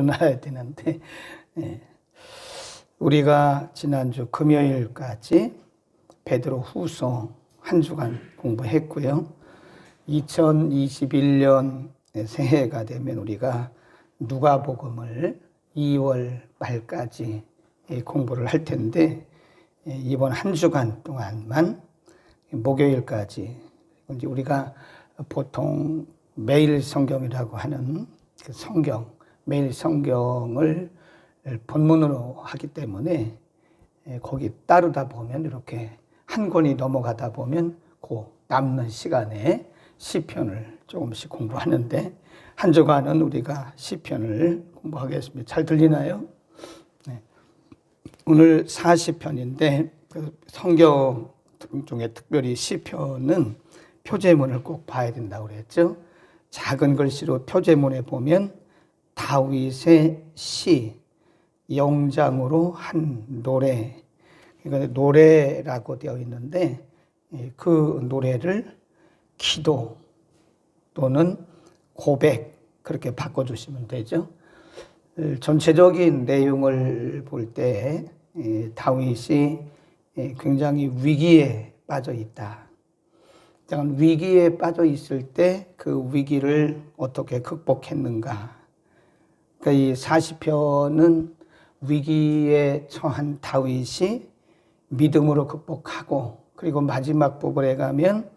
나야 되는데, 예. 우리가 지난주 금요일까지 베드로 후서 한 주간 공부했고요. 2021년 새해가 되면 우리가 누가복음을 2월 말까지 공부를 할 텐데, 이번 한 주간 동안만 목요일까지 이제 우리가 보통 매일 성경이라고 하는 그 성경, 매일 성경을 본문으로 하기 때문에 거기 따르다 보면 이렇게 한 권이 넘어가다 보면 그 남는 시간에 시편을 조금씩 공부하는데, 한 주간은 우리가 시편을 공부하겠습니다. 잘 들리나요? 네. 오늘 40편인데 그 성경 중에 특별히 시편은 표제문을 꼭 봐야 된다고 그랬죠. 작은 글씨로 표제문에 보면 다윗의 시, 영장으로 한 노래, 그러니까 노래라고 되어 있는데 그 노래를 기도 또는 고백 그렇게 바꿔주시면 되죠. 전체적인 내용을 볼 때 다윗이 굉장히 위기에 빠져 있다. 위기에 빠져 있을 때 그 위기를 어떻게 극복했는가. 그러니까 이 40편은 위기에 처한 다윗이 믿음으로 극복하고, 그리고 마지막 부분에 가면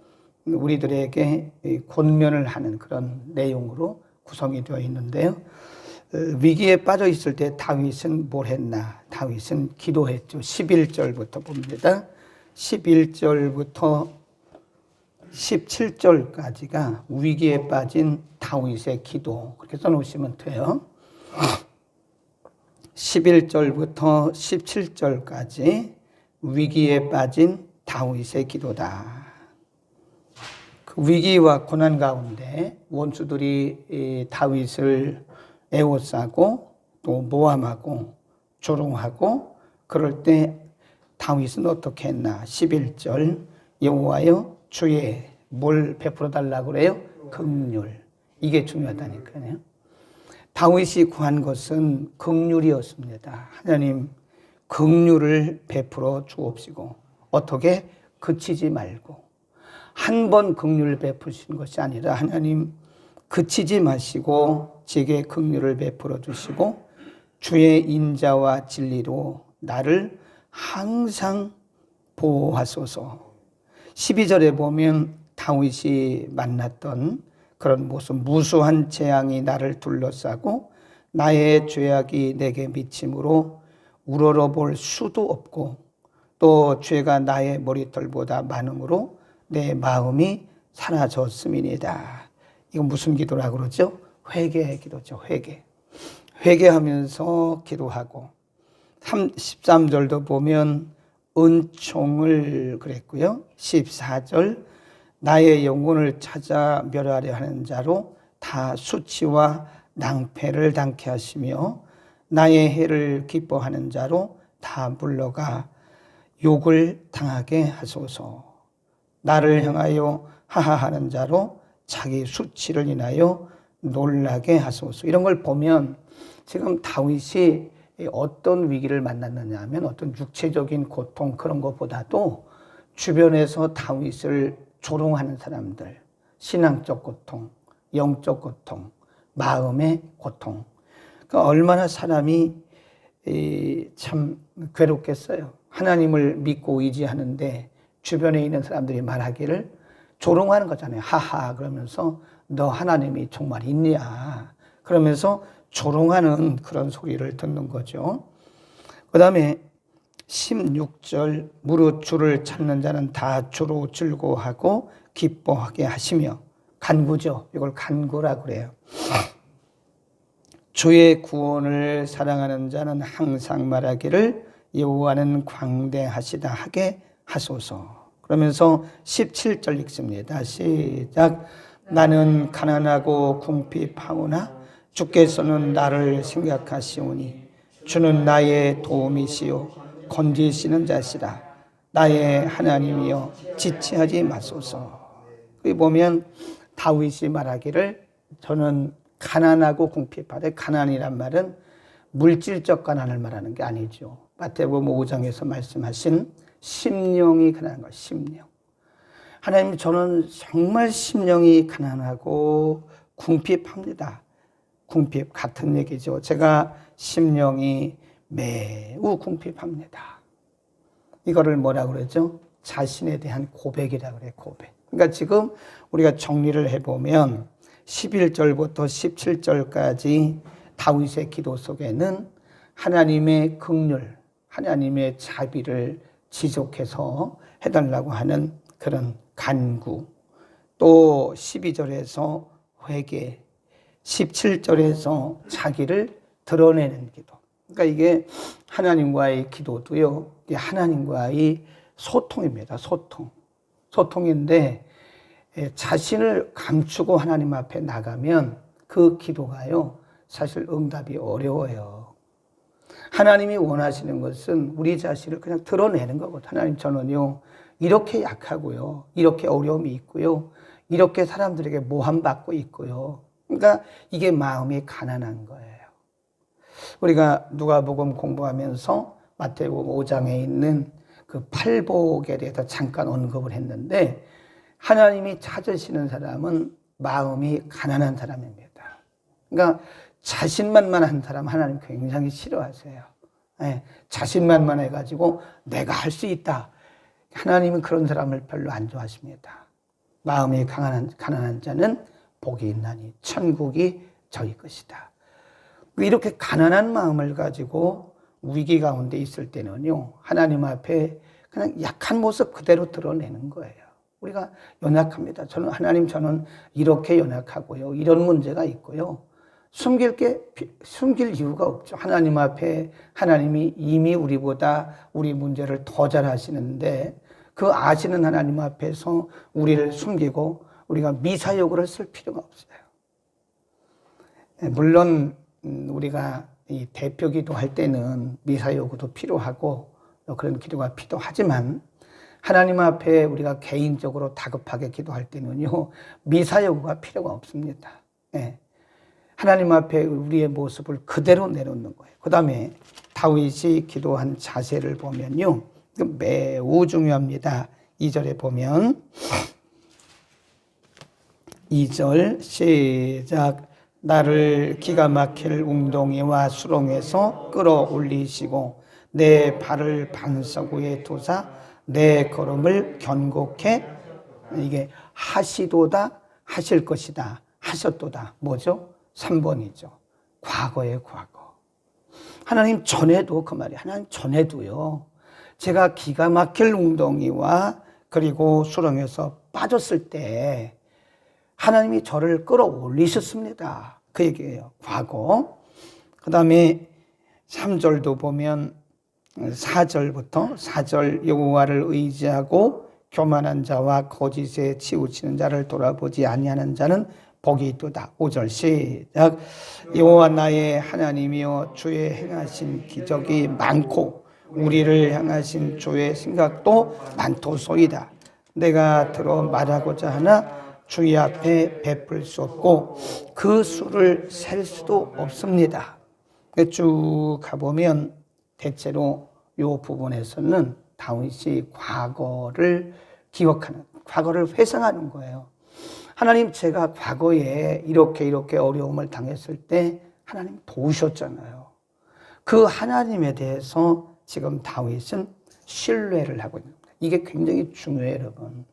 우리들에게 권면을 하는 그런 내용으로 구성이 되어 있는데요. 위기에 빠져 있을 때 다윗은 뭘 했나? 다윗은 기도했죠. 11절부터 봅니다. 11절부터 17절까지가 위기에 빠진 다윗의 기도, 그렇게 써놓으시면 돼요. 11절부터 17절까지 위기에 빠진 다윗의 기도다. 그 위기와 고난 가운데 원수들이 다윗을 에워싸고 또 모함하고 조롱하고, 그럴 때 다윗은 어떻게 했나? 11절, 여호와여 주의 뭘 베풀어 달라고 그래요? 긍휼. 이게 중요하다니까요. 다윗이 구한 것은 긍휼이었습니다. 하나님 긍휼을 베풀어 주옵시고, 어떻게? 그치지 말고. 한 번 긍휼을 베푸신 것이 아니라 하나님 그치지 마시고 제게 긍휼을 베풀어 주시고 주의 인자와 진리로 나를 항상 보호하소서. 12절에 보면 다윗이 만났던 그런 모습, 무수한 재앙이 나를 둘러싸고 나의 죄악이 내게 미침으로 우러러 볼 수도 없고, 또 죄가 나의 머리털보다 많음으로 내 마음이 사라졌음이니이다. 이건 무슨 기도라고 그러죠? 회개의 기도죠. 회개하면서 기도하고, 13절도 보면 은총을 그랬고요. 14절, 나의 영혼을 찾아 멸하려 하는 자로 다 수치와 낭패를 당케 하시며 나의 해를 기뻐하는 자로 다 물러가 욕을 당하게 하소서. 나를 향하여 하하하는 자로 자기 수치를 인하여 놀라게 하소서. 이런 걸 보면 지금 다윗이 어떤 위기를 만났느냐 하면 어떤 육체적인 고통 그런 것보다도 주변에서 다윗을 조롱하는 사람들, 신앙적 고통, 영적 고통, 마음의 고통. 그러니까 얼마나 사람이 참 괴롭겠어요. 하나님을 믿고 의지하는데 주변에 있는 사람들이 말하기를 조롱하는 거잖아요. 하하 그러면서 너 하나님이 정말 있냐 그러면서 조롱하는 그런 소리를 듣는 거죠. 그 다음에 16절, 무릇 주를 찾는 자는 다 주로 즐거워하고 기뻐하게 하시며, 간구죠. 이걸 간구라고 그래요. 주의 구원을 사랑하는 자는 항상 말하기를 여호와는 광대하시다 하게 하소서. 그러면서 17절 읽습니다. 시작. 나는 가난하고 궁핍하오나 주께서는 나를 생각하시오니 주는 나의 도움이시요 건지시는 자시라. 나의 하나님이여 지체하지 마소서. 여기 보면 다윗이 말하기를 저는 가난하고 궁핍하되, 가난이란 말은 물질적 가난을 말하는 게 아니죠. 마태복음 5장에서 말씀하신 심령이 가난한 것, 심령. 하나님, 저는 정말 심령이 가난하고 궁핍합니다. 궁핍 같은 얘기죠. 제가 심령이 매우 궁핍합니다. 이거를 뭐라 그러죠? 자신에 대한 고백이라 그래요. 고백. 그러니까 지금 우리가 정리를 해보면 11절부터 17절까지 다윗의 기도 속에는 하나님의 긍휼, 하나님의 자비를 지속해서 해달라고 하는 그런 간구, 또 12절에서 회개, 17절에서 자기를 드러내는 기도. 그러니까 이게 하나님과의 기도도요, 이게 하나님과의 소통입니다. 소통인데, 자신을 감추고 하나님 앞에 나가면 그 기도가요, 사실 응답이 어려워요. 하나님이 원하시는 것은 우리 자신을 그냥 드러내는 거거든요. 하나님, 저는요, 이렇게 약하고요, 이렇게 어려움이 있고요, 이렇게 사람들에게 모함받고 있고요. 그러니까 이게 마음이 가난한 거예요. 우리가 누가복음 공부하면서 마태복음 5장에 있는 그 팔복에 대해서 잠깐 언급을 했는데, 하나님이 찾으시는 사람은 마음이 가난한 사람입니다. 그러니까 자신만만한 사람 하나님 굉장히 싫어하세요. 네, 자신만만해가지고 내가 할 수 있다. 하나님은 그런 사람을 별로 안 좋아하십니다. 마음이 가난한 자는 복이 있나니 천국이 저희 것이다. 이렇게 가난한 마음을 가지고 위기 가운데 있을 때는요, 하나님 앞에 그냥 약한 모습 그대로 드러내는 거예요. 우리가 연약합니다. 저는 이렇게 연약하고요, 이런 문제가 있고요. 숨길 이유가 없죠. 하나님 앞에 하나님이 이미 우리보다 우리 문제를 더 잘 아시는데, 그 아시는 하나님 앞에서 우리를 숨기고 우리가 미사여구를 쓸 필요가 없어요. 물론 우리가 이 대표 기도할 때는 미사여구도 필요하고 그런 기도가 필요하지만, 하나님 앞에 우리가 개인적으로 다급하게 기도할 때는요, 미사여구가 필요가 없습니다. 네. 하나님 앞에 우리의 모습을 그대로 내놓는 거예요. 그 다음에 다윗이 기도한 자세를 보면요, 매우 중요합니다. 2절에 보면, 2절 시작. 나를 기가 막힐 웅덩이와 수렁에서 끌어올리시고 내 발을 반석 위에 두사 내 걸음을 견고케, 이게 하시도다, 하실 것이다, 하셨도다. 뭐죠? 3번이죠. 과거의 과거. 하나님 전에도, 그 말이 하나님 전에도요, 제가 기가 막힐 웅덩이와 그리고 수렁에서 빠졌을 때 하나님이 저를 끌어올리셨습니다. 그 얘기예요. 과거. 그 다음에 3절도 보면 4절 여호와를 의지하고 교만한 자와 거짓에 치우치는 자를 돌아보지 아니하는 자는 복이 있도다. 5절 시작. 여호와 나의 하나님이여, 주의 행하신 기적이 많고 우리를 향하신 주의 생각도 많도소이다. 내가 들어 말하고자 하나 주의 앞에 베풀 수 없고 그 수를 셀 수도 없습니다. 쭉 가보면 대체로 이 부분에서는 다윗이 과거를 기억하는, 과거를 회상하는 거예요. 하나님, 제가 과거에 이렇게 어려움을 당했을 때 하나님 도우셨잖아요. 그 하나님에 대해서 지금 다윗은 신뢰를 하고 있는 겁니다. 이게 굉장히 중요해요, 여러분.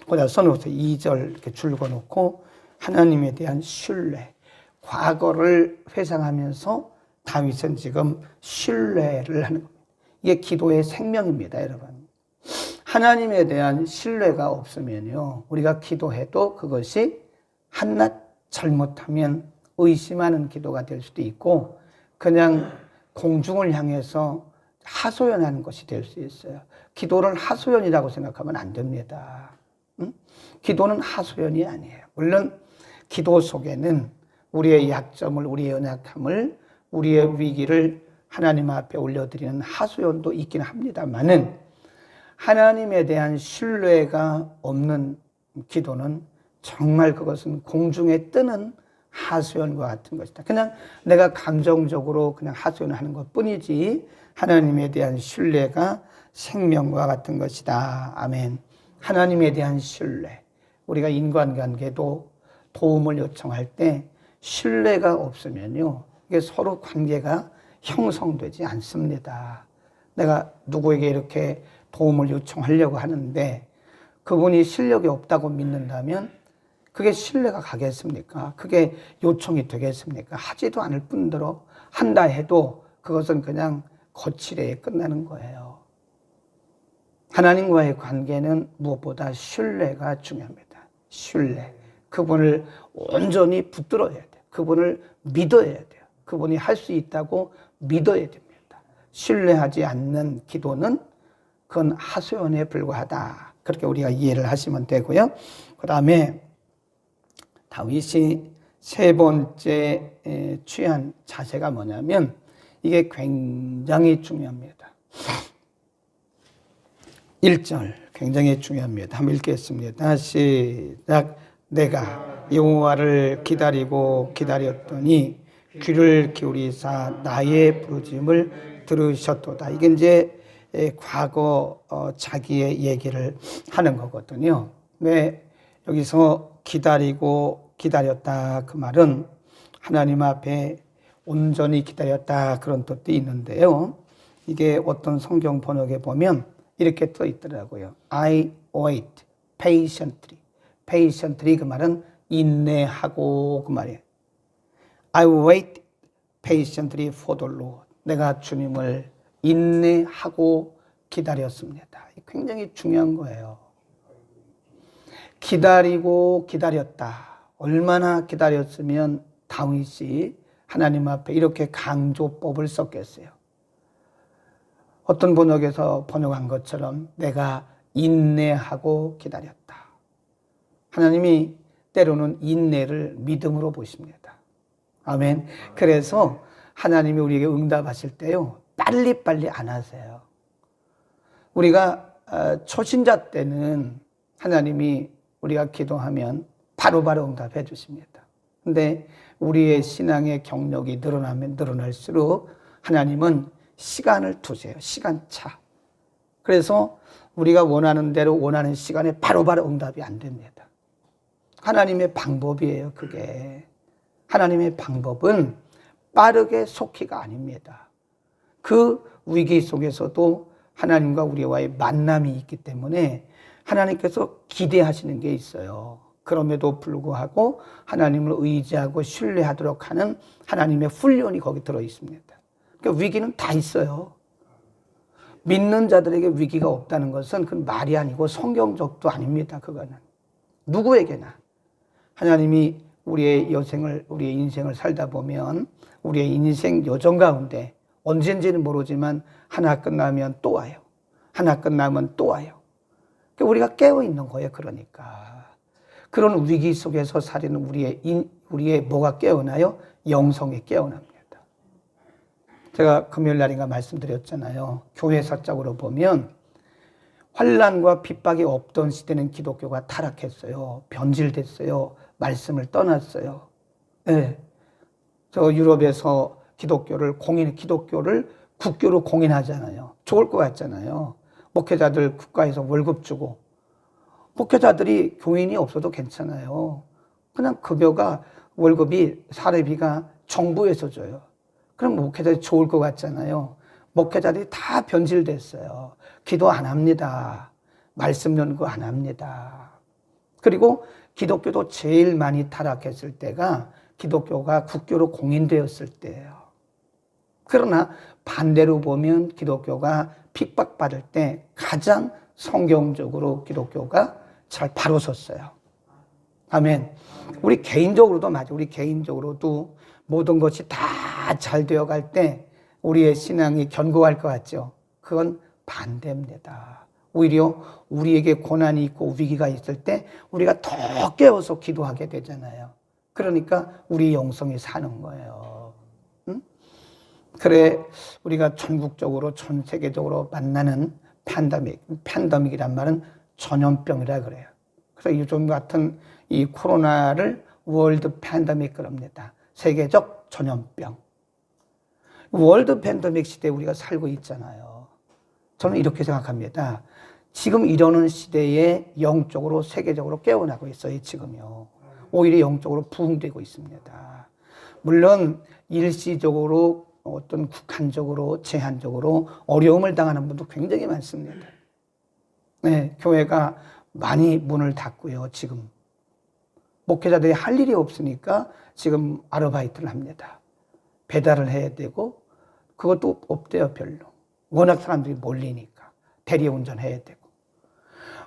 거기다 써놓으세요. 2절 이렇게 줄거놓고 하나님에 대한 신뢰. 과거를 회상하면서 다윗은 지금 신뢰를 하는 겁니다. 이게 기도의 생명입니다, 여러분. 하나님에 대한 신뢰가 없으면요, 우리가 기도해도 그것이 한낱 잘못하면 의심하는 기도가 될 수도 있고, 그냥 공중을 향해서 하소연하는 것이 될 수 있어요. 기도를 하소연이라고 생각하면 안 됩니다. 기도는 하소연이 아니에요. 물론 기도 속에는 우리의 약점을, 우리의 연약함을, 우리의 위기를 하나님 앞에 올려드리는 하소연도 있긴 합니다만은, 하나님에 대한 신뢰가 없는 기도는 정말 그것은 공중에 뜨는 하소연과 같은 것이다. 그냥 내가 감정적으로 그냥 하소연을 하는 것 뿐이지 하나님에 대한 신뢰가 생명과 같은 것이다. 아멘. 하나님에 대한 신뢰. 우리가 인간관계도 도움을 요청할 때 신뢰가 없으면요, 이게 서로 관계가 형성되지 않습니다. 내가 누구에게 이렇게 도움을 요청하려고 하는데 그분이 실력이 없다고 믿는다면 그게 신뢰가 가겠습니까? 그게 요청이 되겠습니까? 하지도 않을 뿐더러 한다 해도 그것은 그냥 거칠에 끝나는 거예요. 하나님과의 관계는 무엇보다 신뢰가 중요합니다. 신뢰. 그분을 온전히 붙들어야 돼요. 그분을 믿어야 돼요. 그분이 할 수 있다고 믿어야 됩니다. 신뢰하지 않는 기도는 그건 하소연에 불과하다. 그렇게 우리가 이해를 하시면 되고요. 그 다음에 다윗이 세 번째 취한 자세가 뭐냐면 이게 굉장히 중요합니다. 1절 굉장히 중요합니다. 한번 읽겠습니다. 시작. 내가 여호와를 기다리고 기다렸더니 귀를 기울이사 나의 부르짐을 들으셨도다. 이게 이제 과거 자기의 얘기를 하는 거거든요. 왜 여기서 기다리고 기다렸다 그 말은 하나님 앞에 온전히 기다렸다 그런 뜻도 있는데요. 이게 어떤 성경 번역에 보면 이렇게 써 있더라고요. I wait patiently. patiently 그 말은 인내하고 그 말이에요. I wait patiently for the Lord. 내가 주님을 인내하고 기다렸습니다. 굉장히 중요한 거예요. 기다리고 기다렸다. 얼마나 기다렸으면 다윗이 하나님 앞에 이렇게 강조법을 썼겠어요. 어떤 번역에서 번역한 것처럼 내가 인내하고 기다렸다. 하나님이 때로는 인내를 믿음으로 보십니다. 아멘. 그래서 하나님이 우리에게 응답하실 때요, 빨리빨리 안 하세요. 우리가 초신자 때는 하나님이 우리가 기도하면 바로바로 응답해 주십니다. 근데 우리의 신앙의 경력이 늘어나면 늘어날수록 하나님은 시간을 두세요. 시간차. 그래서 우리가 원하는 대로 원하는 시간에 바로바로 응답이 안 됩니다. 하나님의 방법이에요, 그게. 하나님의 방법은 빠르게 속기가 아닙니다. 그 위기 속에서도 하나님과 우리와의 만남이 있기 때문에 하나님께서 기대하시는 게 있어요. 그럼에도 불구하고 하나님을 의지하고 신뢰하도록 하는 하나님의 훈련이 거기 들어 있습니다. 그러니까 위기는 다 있어요. 믿는 자들에게 위기가 없다는 것은 그 말이 아니고 성경적도 아닙니다. 그거는 누구에게나 하나님이 우리의 인생을 살다 보면 우리의 인생 여정 가운데 언젠지는 모르지만 하나 끝나면 또 와요. 하나 끝나면 또 와요. 그러니까 우리가 깨어 있는 거예요. 그러니까 그런 위기 속에서 살이는 우리의 뭐가 깨어나요? 영성이 깨어납니다. 제가 금요일 날인가 말씀드렸잖아요. 교회 사적으로 보면 환난과 핍박이 없던 시대는 기독교가 타락했어요. 변질됐어요. 말씀을 떠났어요. 네. 저 유럽에서 기독교를 국교로 공인하잖아요. 좋을 것 같잖아요. 목회자들 국가에서 월급 주고 목회자들이 교인이 없어도 괜찮아요. 그냥 월급이 사례비가 정부에서 줘요. 그럼 목회자들이 좋을 것 같잖아요. 목회자들이 다 변질됐어요. 기도 안 합니다. 말씀 연구 안 합니다. 그리고 기독교도 제일 많이 타락했을 때가 기독교가 국교로 공인되었을 때예요. 그러나 반대로 보면 기독교가 핍박받을 때 가장 성경적으로 기독교가 잘 바로 섰어요. 아멘. 우리 개인적으로도 모든 것이 다 잘 되어갈 때 우리의 신앙이 견고할 것 같죠. 그건 반대입니다. 오히려 우리에게 고난이 있고 위기가 있을 때 우리가 더 깨어서 기도하게 되잖아요. 그러니까 우리 영성이 사는 거예요. 응? 그래 우리가 전국적으로 전 세계적으로 만나는 팬데믹이란 말은 전염병이라 그래요. 그래서 요즘 같은 이 코로나를 월드 팬데믹 그럽니다. 세계적 전염병. 월드 팬데믹 시대에 우리가 살고 있잖아요. 저는 이렇게 생각합니다. 지금 이러는 시대에 영적으로 세계적으로 깨어나고 있어요. 지금요. 오히려 영적으로 부흥되고 있습니다. 물론 일시적으로 어떤 국한적으로 제한적으로 어려움을 당하는 분도 굉장히 많습니다. 네, 교회가 많이 문을 닫고요. 지금 목회자들이 할 일이 없으니까 지금 아르바이트를 합니다. 배달을 해야 되고 그것도 없대요. 별로. 워낙 사람들이 몰리니까 대리운전 해야 되고.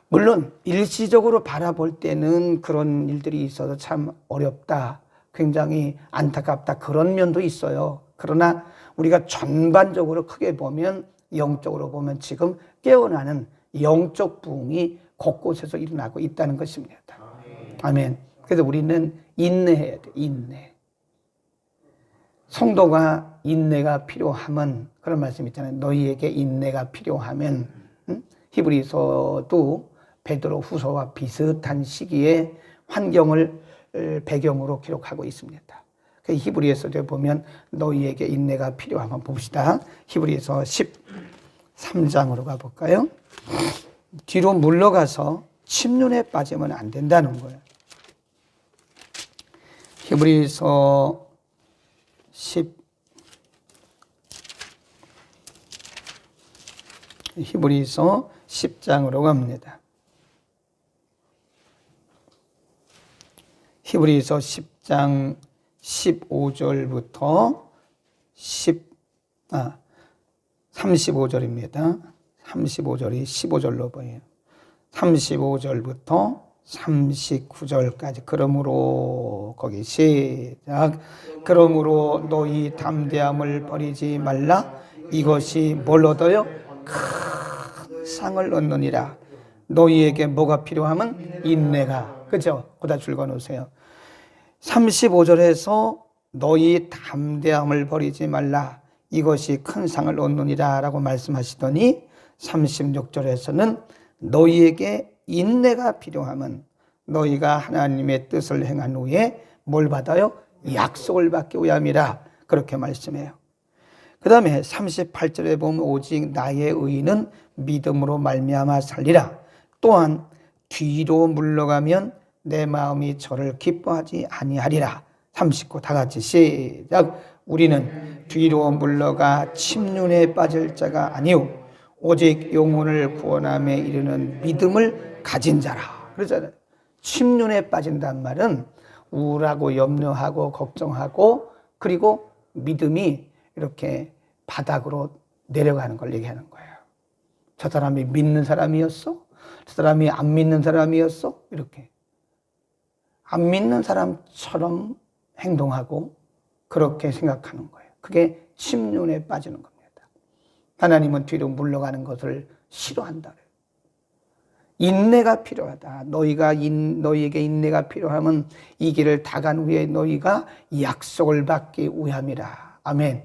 물론 일시적으로 바라볼 때는 그런 일들이 있어서 참 어렵다, 굉장히 안타깝다, 그런 면도 있어요. 그러나 우리가 전반적으로 크게 보면, 영적으로 보면 지금 깨어나는 영적 부흥이 곳곳에서 일어나고 있다는 것입니다. 아멘. 그래서 우리는 인내해야 돼. 인내. 성도가 인내가 필요하면, 그런 말씀 있잖아요. 너희에게 인내가 필요하면. 히브리서도 베드로 후서와 비슷한 시기에 환경을 배경으로 기록하고 있습니다. 히브리서에 보면 너희에게 인내가 필요하면 봅시다. 히브리서 13장으로 가볼까요? 뒤로 물러가서 침륜에 빠지면 안 된다는 거예요. 히브리서 10장으로 갑니다. 히브리서 10장 15절부터 35절입니다. 35절이 15절로 보여요. 35절부터 39절까지. 그러므로 거기 시작. 그러므로 너희 담대함을 버리지 말라. 이것이 뭘 얻어요? 큰 상을 얻느니라. 너희에게 뭐가 필요하면? 인내가. 그죠? 거기다 줄거 놓으세요. 35절에서 너희 담대함을 버리지 말라. 이것이 큰 상을 얻느니라 라고 말씀하시더니 36절에서는 너희에게 인내가 필요하면 너희가 하나님의 뜻을 행한 후에 뭘 받아요? 약속을 받기 위함이라. 그렇게 말씀해요. 그 다음에 38절에 보면 오직 나의 의인은 믿음으로 말미암아 살리라. 또한 뒤로 물러가면 내 마음이 저를 기뻐하지 아니하리라. 39 다 같이 시작. 우리는 뒤로 물러가 침륜에 빠질 자가 아니오 오직 영혼을 구원함에 이르는 믿음을 가진 자라. 그러잖아요. 침륜에 빠진단 말은 우울하고 염려하고 걱정하고 그리고 믿음이 이렇게 바닥으로 내려가는 걸 얘기하는 거예요. 저 사람이 믿는 사람이었어? 저 사람이 안 믿는 사람이었어? 이렇게. 안 믿는 사람처럼 행동하고 그렇게 생각하는 거예요. 그게 침륜에 빠지는 겁니다. 하나님은 뒤로 물러가는 것을 싫어한다. 인내가 필요하다. 너희에게 인내가 필요하면 이 길을 다 간 후에 너희가 약속을 받기 위함이라. 아멘.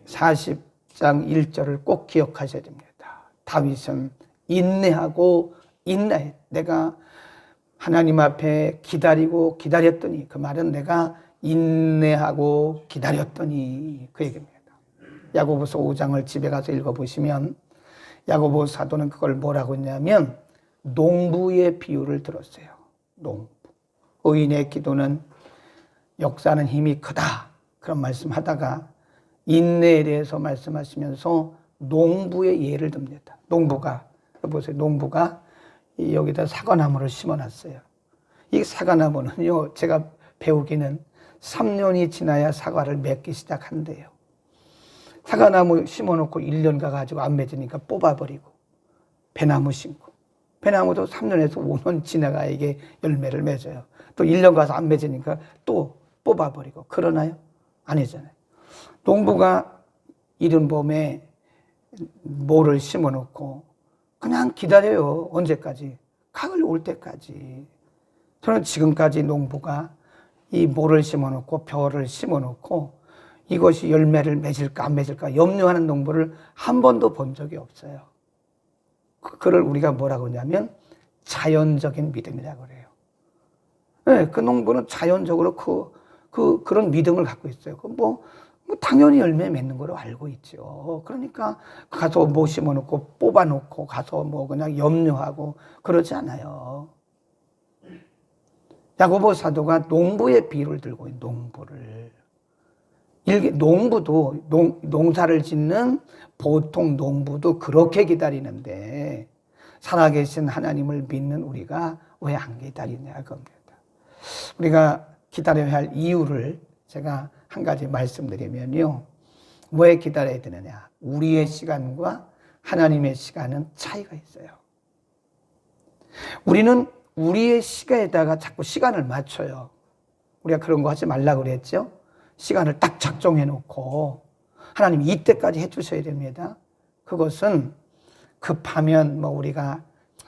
40장 1절을 꼭 기억하셔야 됩니다. 다윗은 인내하고 인내해. 내가 하나님 앞에 기다리고 기다렸더니, 그 말은 내가 인내하고 기다렸더니 그 얘기입니다. 야고보서 5장을 집에 가서 읽어보시면 야고보 사도는 그걸 뭐라고 했냐면 농부의 비유를 들었어요. 농부. 의인의 기도는 역사하는 힘이 크다. 그런 말씀하다가 인내에 대해서 말씀하시면서 농부의 예를 듭니다. 농부가, 보세요. 농부가 여기다 사과나무를 심어놨어요. 이 사과나무는요, 제가 배우기는 3년이 지나야 사과를 맺기 시작한대요. 사과나무 심어놓고 1년 가가지고 안 맺으니까 뽑아버리고, 배나무 심고, 배나무도 3년에서 5년 지나가 이게 열매를 맺어요. 또 1년 가서 안 맺으니까 또 뽑아버리고. 그러나요? 아니잖아요. 농부가 이른 봄에 모를 심어놓고 그냥 기다려요. 언제까지? 가을 올 때까지. 저는 지금까지 농부가 이 모를 심어놓고 벼를 심어놓고 이것이 열매를 맺을까 안 맺을까 염려하는 농부를 한 번도 본 적이 없어요. 그걸 우리가 뭐라고 하냐면 자연적인 믿음이라고 그래요. 네, 그 농부는 자연적으로 그런 믿음을 갖고 있어요. 뭐 당연히 열매 맺는 거로 알고 있죠. 그러니까 가서 뭐 심어놓고 뽑아놓고 가서 뭐 그냥 염려하고 그러지 않아요. 야고보 사도가 농부의 비유를 들고 있는 농부를. 농부도, 농사를 짓는 보통 농부도 그렇게 기다리는데, 살아계신 하나님을 믿는 우리가 왜 안 기다리냐, 겁니다. 우리가 기다려야 할 이유를 제가 한 가지 말씀드리면요. 왜 기다려야 되느냐? 우리의 시간과 하나님의 시간은 차이가 있어요. 우리는 우리의 시간에다가 자꾸 시간을 맞춰요. 우리가 그런 거 하지 말라고 그랬죠? 시간을 딱 작정해 놓고 하나님 이때까지 해주셔야 됩니다. 그것은 급하면 뭐 우리가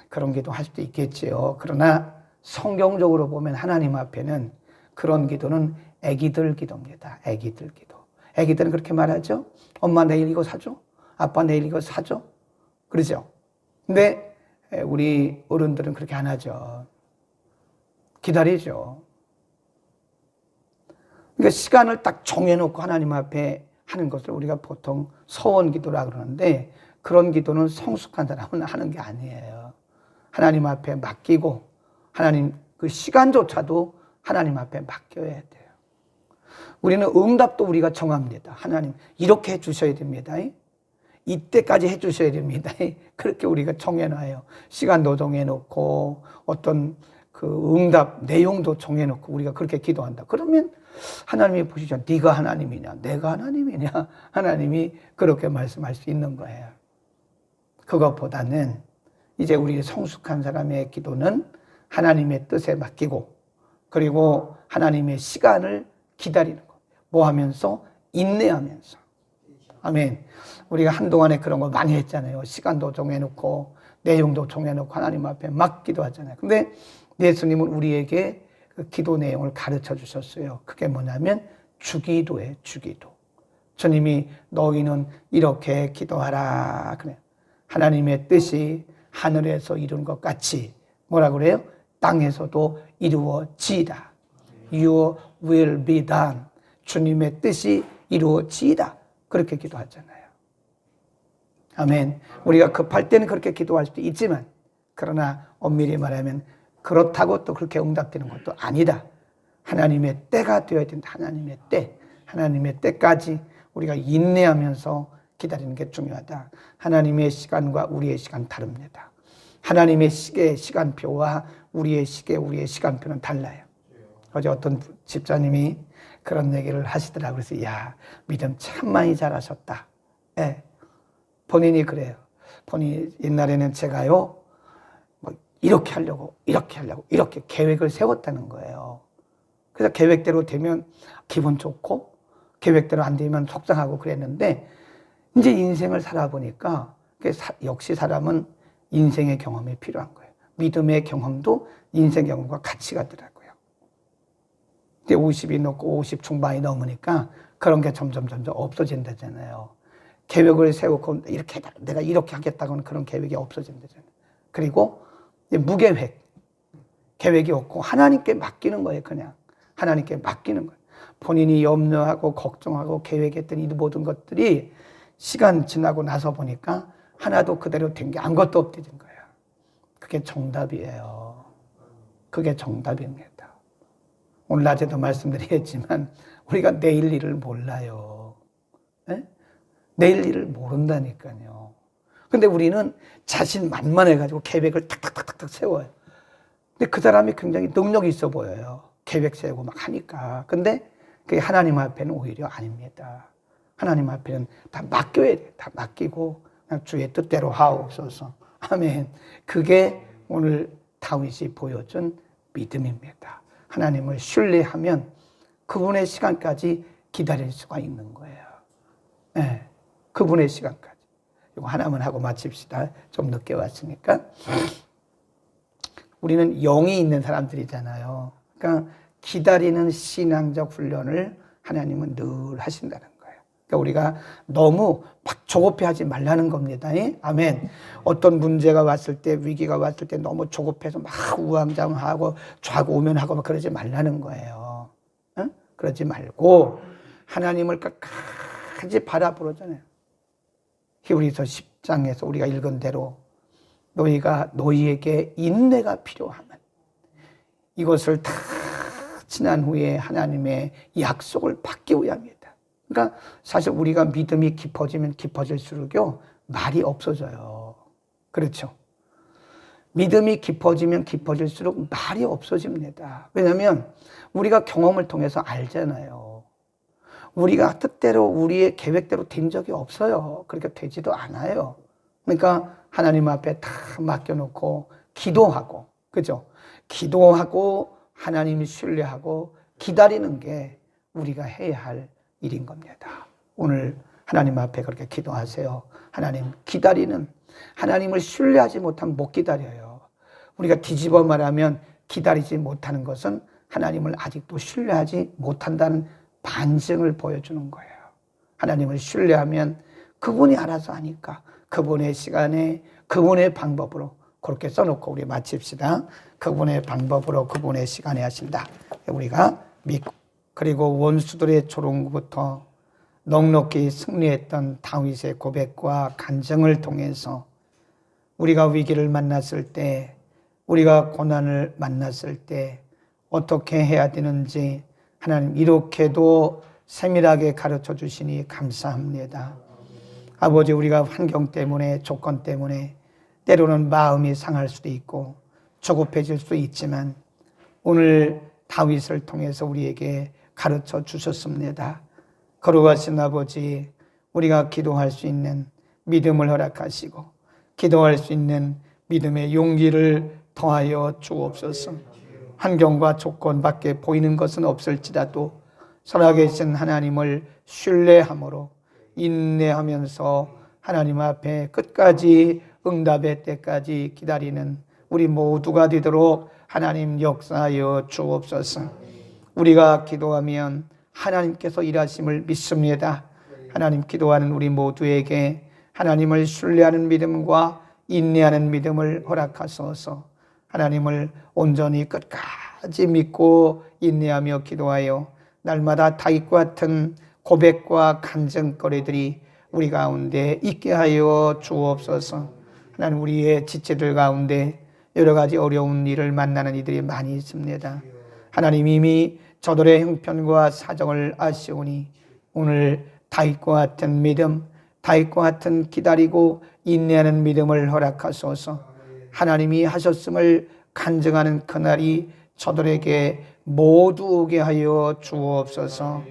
그런 기도 할 수도 있겠지요. 그러나 성경적으로 보면 하나님 앞에는 그런 기도는 애기들 기도입니다. 애기들 기도. 애기들은 그렇게 말하죠. 엄마 내일 이거 사줘. 아빠 내일 이거 사줘. 그러죠. 근데 우리 어른들은 그렇게 안 하죠. 기다리죠. 그러니까 시간을 딱 정해놓고 하나님 앞에 하는 것을 우리가 보통 서원 기도라 그러는데, 그런 기도는 성숙한 사람은 하는 게 아니에요. 하나님 앞에 맡기고 하나님 그 시간조차도 하나님 앞에 맡겨야 돼요. 우리는 응답도 우리가 정합니다. 하나님 이렇게 해주셔야 됩니다. 이때까지 해주셔야 됩니다. 그렇게 우리가 정해놔요. 시간도 정해놓고 어떤 그 응답 내용도 정해놓고 우리가 그렇게 기도한다. 그러면 하나님이 보시죠. 네가 하나님이냐 내가 하나님이냐, 하나님이 그렇게 말씀할 수 있는 거예요. 그것보다는 이제 우리 성숙한 사람의 기도는 하나님의 뜻에 맡기고, 그리고 하나님의 시간을 기다리는 거. 뭐 하면서? 인내하면서. 아멘. 우리가 한동안에 그런 거 많이 했잖아요. 시간도 정해놓고 내용도 정해놓고 하나님 앞에 막 기도하잖아요. 근데 예수님은 우리에게 그 기도 내용을 가르쳐 주셨어요. 그게 뭐냐면 주기도예요. 주기도. 주님이 너희는 이렇게 기도하라 그래요. 하나님의 뜻이 하늘에서 이룬 것 같이 뭐라 그래요? 땅에서도 이루어지이다. Your will be done. 주님의 뜻이 이루어지이다. 그렇게 기도하잖아요. 아멘. 우리가 급할 때는 그렇게 기도할 수도 있지만, 그러나 엄밀히 말하면 그렇다고 또 그렇게 응답되는 것도 아니다. 하나님의 때가 되어야 된다. 하나님의 때. 하나님의 때까지 우리가 인내하면서 기다리는 게 중요하다. 하나님의 시간과 우리의 시간 다릅니다. 하나님의 시간표와 우리의 우리의 시간표는 달라요. 어제 어떤 집사님이 그런 얘기를 하시더라고요. 그래서 야, 믿음 참 많이 잘하셨다. 예. 본인이 그래요. 본인이 옛날에는 제가요, 뭐 이렇게 하려고 이렇게 계획을 세웠다는 거예요. 그래서 계획대로 되면 기분 좋고 계획대로 안 되면 속상하고 그랬는데, 이제 인생을 살아보니까 역시 사람은 인생의 경험이 필요한 거예요. 믿음의 경험도 인생 경험과 같이 가더라고요. 이제 50이 넘고 50 중반이 넘으니까 그런 게 점점 없어진다잖아요. 계획을 세우고 이렇게 내가 이렇게 하겠다고는 그런 계획이 없어진다잖아요. 그리고 이제 무계획, 계획이 없고 하나님께 맡기는 거예요. 그냥 하나님께 맡기는 거예요. 본인이 염려하고 걱정하고 계획했던 이 모든 것들이 시간 지나고 나서 보니까 하나도 그대로 된 게 아무것도 없어진 거예요. 그게 정답이에요. 그게 정답입니다. 오늘 낮에도 말씀드리겠지만 우리가 내일 일을 몰라요. 네? 내일 일을 모른다니까요. 근데 우리는 자신 만만해가지고 계획을 탁탁탁탁 세워요. 근데 그 사람이 굉장히 능력이 있어 보여요. 계획 세우고 막 하니까. 근데 그게 하나님 앞에는 오히려 아닙니다. 하나님 앞에는 다 맡겨야 돼요. 다 맡기고 그냥 주의 뜻대로 하옵소서. 아멘. 그게 오늘 다윗이 보여준 믿음입니다. 하나님을 신뢰하면 그분의 시간까지 기다릴 수가 있는 거예요. 네, 그분의 시간까지. 이거 하나만 하고 마칩시다. 좀 늦게 왔으니까. 우리는 영이 있는 사람들이잖아요. 그러니까 기다리는 신앙적 훈련을 하나님은 늘 하신다는 거예요. 그러니까 우리가 너무 막 조급해하지 말라는 겁니다. 아멘. 어떤 문제가 왔을 때, 위기가 왔을 때 너무 조급해서 막 우왕좌왕하고 좌고우면하고 막 그러지 말라는 거예요. 응? 그러지 말고 하나님을 끝까지 바라보잖아요. 히브리서 10장에서 우리가 읽은 대로 너희에게 인내가 필요하면 이것을 다 지난 후에 하나님의 약속을 받기 위함이다. 그러니까 사실 우리가 믿음이 깊어지면 깊어질수록요 말이 없어져요. 그렇죠? 믿음이 깊어지면 깊어질수록 말이 없어집니다. 왜냐하면 우리가 경험을 통해서 알잖아요. 우리가 뜻대로 우리의 계획대로 된 적이 없어요. 그렇게 되지도 않아요. 그러니까 하나님 앞에 다 맡겨놓고 기도하고, 그죠? 기도하고 하나님 신뢰하고 기다리는 게 우리가 해야 할 일인 겁니다. 오늘 하나님 앞에 그렇게 기도하세요. 하나님 기다리는, 하나님을 신뢰하지 못하면 못 기다려요. 우리가 뒤집어 말하면 기다리지 못하는 것은 하나님을 아직도 신뢰하지 못한다는 반증을 보여주는 거예요. 하나님을 신뢰하면 그분이 알아서 하니까 그분의 시간에 그분의 방법으로 그렇게 써놓고 우리 마칩시다. 그분의 방법으로 그분의 시간에 하신다. 우리가 믿고, 그리고 원수들의 조롱부터 넉넉히 승리했던 다윗의 고백과 간증을 통해서 우리가 위기를 만났을 때, 우리가 고난을 만났을 때 어떻게 해야 되는지 하나님 이렇게도 세밀하게 가르쳐 주시니 감사합니다. 아버지, 우리가 환경 때문에, 조건 때문에 때로는 마음이 상할 수도 있고 조급해질 수도 있지만 오늘 다윗을 통해서 우리에게 가르쳐 주셨습니다. 거룩하신 아버지, 우리가 기도할 수 있는 믿음을 허락하시고 기도할 수 있는 믿음의 용기를 더하여 주옵소서. 환경과 조건 밖에 보이는 것은 없을지라도 살아계신 하나님을 신뢰함으로 인내하면서 하나님 앞에 끝까지 응답의 때까지 기다리는 우리 모두가 되도록 하나님 역사하여 주옵소서. 우리가 기도하면 하나님께서 일하심을 믿습니다. 하나님, 기도하는 우리 모두에게 하나님을 신뢰하는 믿음과 인내하는 믿음을 허락하소서. 하나님을 온전히 끝까지 믿고 인내하며 기도하여 날마다 다윗과 같은 고백과 간증거리들이 우리 가운데 있게 하여 주옵소서. 하나님, 우리의 지체들 가운데 여러 가지 어려운 일을 만나는 이들이 많이 있습니다. 하나님, 이미 저들의 형편과 사정을 아시오니 오늘 다윗과 같은 믿음, 다윗과 같은 기다리고 인내하는 믿음을 허락하소서. 하나님이 하셨음을 간증하는 그날이 저들에게 모두 오게 하여 주옵소서.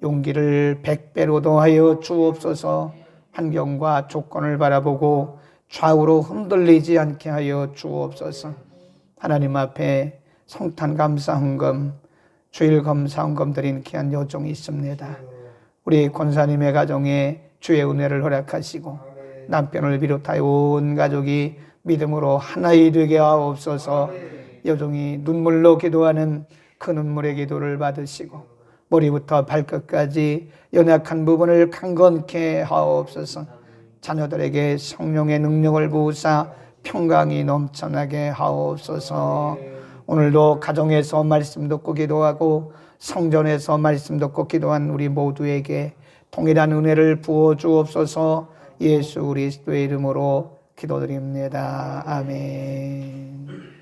용기를 100배로 더하여 주옵소서. 환경과 조건을 바라보고 좌우로 흔들리지 않게 하여 주옵소서. 하나님 앞에 성탄 감사 헌금, 주일 감사 헌금 드린 귀한 요정이 있습니다. 우리 권사님의 가정에 주의 은혜를 허락하시고 남편을 비롯하여 온 가족이 믿음으로 하나이 되게 하옵소서. 여종이 눈물로 기도하는 그 눈물의 기도를 받으시고 머리부터 발끝까지 연약한 부분을 강건케 하옵소서. 자녀들에게 성령의 능력을 부으사 평강이 넘쳐나게 하옵소서. 오늘도 가정에서 말씀 듣고 기도하고 성전에서 말씀 듣고 기도한 우리 모두에게 동일한 은혜를 부어 주옵소서. 예수 그리스도의 이름으로 기도드립니다. 아멘.